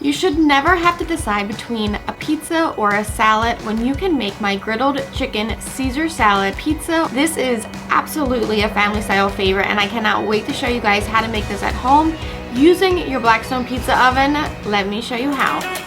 You should never have to decide between a pizza or a salad when you can make my griddled chicken Caesar salad pizza. This is absolutely a family style favorite, and I cannot wait to show you guys how to make this at home using your Blackstone pizza oven. Let me show you how.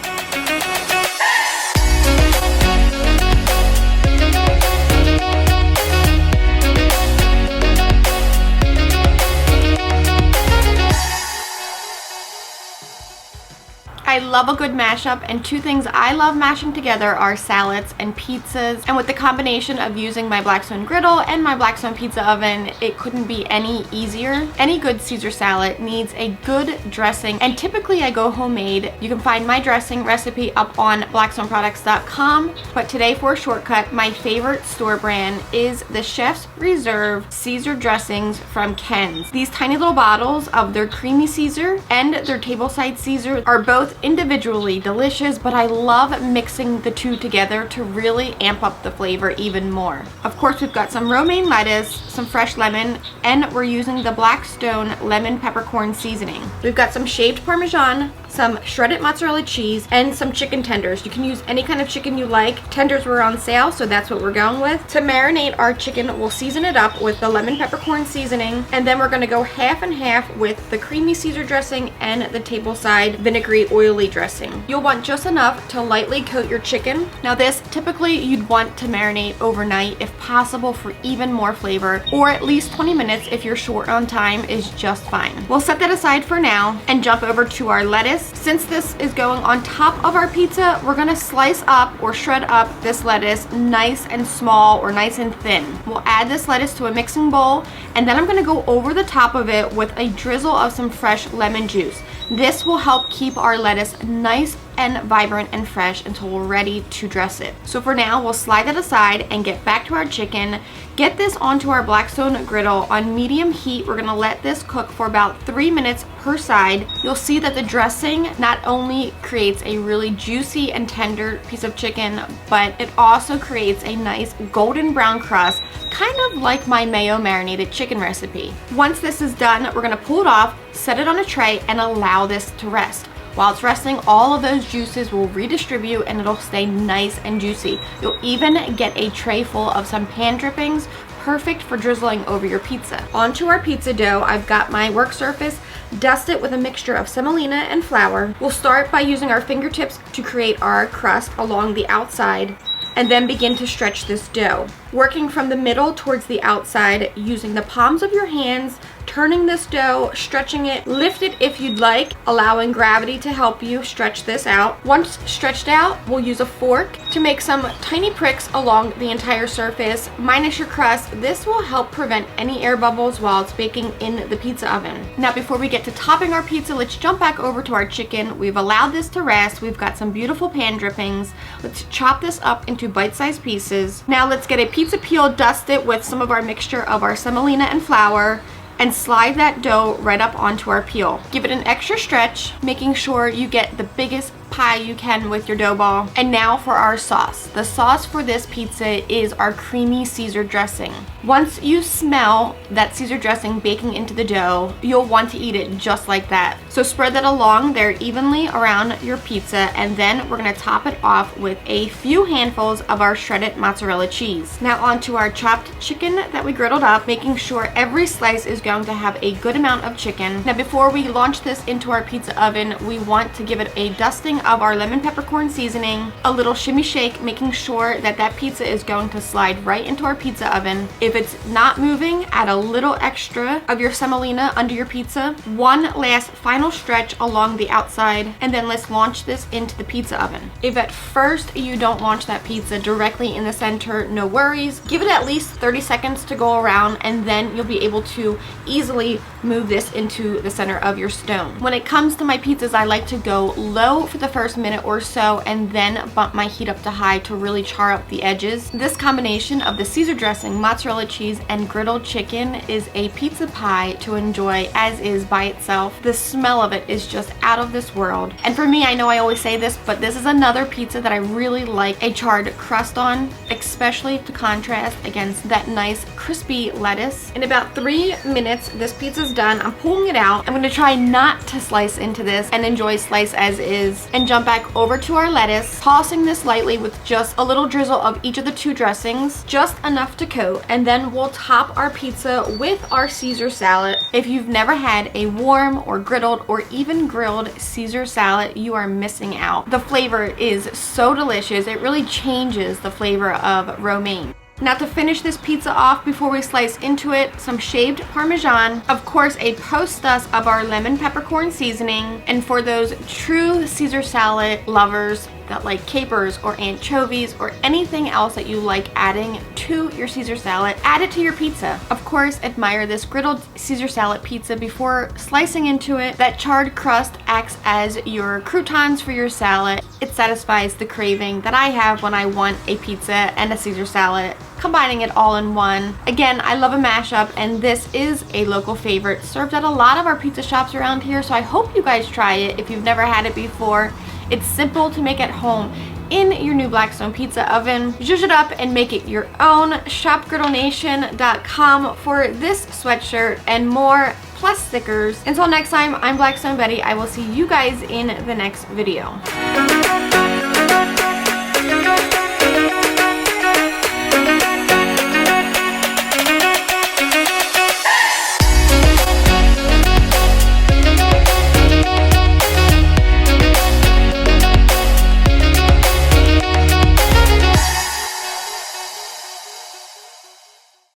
I love a good mashup, and two things I love mashing together are salads and pizzas. And with the combination of using my Blackstone griddle and my Blackstone pizza oven, it couldn't be any easier. Any good Caesar salad needs a good dressing, and typically I go homemade. You can find my dressing recipe up on blackstoneproducts.com, but today for a shortcut, my favorite store brand is the Chef's Reserve Caesar dressings from Ken's. These tiny little bottles of their creamy Caesar and their tableside Caesar are both individually delicious, but I love mixing the two together to really amp up the flavor even more. Of course, we've got some romaine lettuce, some fresh lemon, and we're using the Blackstone lemon peppercorn seasoning. We've got some shaved Parmesan, some shredded mozzarella cheese, and some chicken tenders. You can use any kind of chicken you like. Tenders were on sale, so that's what we're going with. To marinate our chicken, we'll season it up with the lemon peppercorn seasoning, and then we're gonna go half and half with the creamy Caesar dressing and the tableside vinegary oily dressing. You'll want just enough to lightly coat your chicken. Now this, typically you'd want to marinate overnight if possible for even more flavor, or at least 20 minutes if you're short on time is just fine. We'll set that aside for now and jump over to our lettuce. Since this is going on top of our pizza, we're gonna slice up or shred up this lettuce nice and small or nice and thin. We'll add this lettuce to a mixing bowl, and then I'm gonna go over the top of it with a drizzle of some fresh lemon juice. This will help keep our lettuce nice and vibrant and fresh until we're ready to dress it. So for now, we'll slide that aside and get back to our chicken. Get this onto our Blackstone griddle on medium heat. We're gonna let this cook for about 3 minutes per side. You'll see that the dressing not only creates a really juicy and tender piece of chicken, but it also creates a nice golden brown crust, kind of like my mayo marinated chicken recipe. Once this is done, we're gonna pull it off, set it on a tray, and allow this to rest. While it's resting, all of those juices will redistribute and it'll stay nice and juicy. You'll even get a tray full of some pan drippings, perfect for drizzling over your pizza. Onto our pizza dough, I've got my work surface dusted with a mixture of semolina and flour. We'll start by using our fingertips to create our crust along the outside, and then begin to stretch this dough. Working from the middle towards the outside, using the palms of your hands, turning this dough, stretching it, lift it if you'd like, allowing gravity to help you stretch this out. Once stretched out, we'll use a fork to make some tiny pricks along the entire surface, minus your crust. This will help prevent any air bubbles while it's baking in the pizza oven. Now, before we get to topping our pizza, let's jump back over to our chicken. We've allowed this to rest. We've got some beautiful pan drippings. Let's chop this up into bite-sized pieces. Now let's get a pizza peel, dust it with some of our mixture of our semolina and flour, and slide that dough right up onto our peel. Give it an extra stretch, making sure you get the biggest pie you can with your dough ball. And now for our sauce. The sauce for this pizza is our creamy Caesar dressing. Once you smell that Caesar dressing baking into the dough, you'll want to eat it just like that. So spread that along there evenly around your pizza, and then we're gonna top it off with a few handfuls of our shredded mozzarella cheese. Now onto our chopped chicken that we griddled up, making sure every slice is going to have a good amount of chicken. Now before we launch this into our pizza oven, we want to give it a dusting of our lemon peppercorn seasoning, a little shimmy shake, making sure that that pizza is going to slide right into our pizza oven. If it's not moving, add a little extra of your semolina under your pizza. One last final stretch along the outside, and then let's launch this into the pizza oven. If at first you don't launch that pizza directly in the center, no worries. Give it at least 30 seconds to go around, and then you'll be able to easily move this into the center of your stone. When it comes to my pizzas, I like to go low for the first minute or so and then bump my heat up to high to really char up the edges. This combination of the Caesar dressing, mozzarella cheese, and griddled chicken is a pizza pie to enjoy as is by itself. The smell of it is just out of this world. And for me, I know I always say this, but this is another pizza that I really like a charred crust on, especially to contrast against that nice crispy lettuce. In about 3 minutes, this pizza's done. I'm pulling it out. I'm gonna try not to slice into this and enjoy slice as is, and jump back over to our lettuce, tossing this lightly with just a little drizzle of each of the two dressings, just enough to coat, and then we'll top our pizza with our Caesar salad. If you've never had a warm or griddled or even grilled Caesar salad, you are missing out. The flavor is so delicious. It really changes the flavor of romaine. Now to finish this pizza off before we slice into it, some shaved Parmesan, of course a post-dust of our lemon peppercorn seasoning, and for those true Caesar salad lovers that like capers or anchovies or anything else that you like adding to your Caesar salad, add it to your pizza. Of course, admire this griddled Caesar salad pizza before slicing into it. That charred crust acts as your croutons for your salad. It satisfies the craving that I have when I want a pizza and a Caesar salad, combining it all in one. Again, I love a mashup, and this is a local favorite served at a lot of our pizza shops around here, so I hope you guys try it if you've never had it before. It's simple to make at home in your new Blackstone pizza oven. Zhuzh it up and make it your own. ShopGriddleNation.com for this sweatshirt and more, plus stickers. Until next time, I'm Blackstone Betty. I will see you guys in the next video.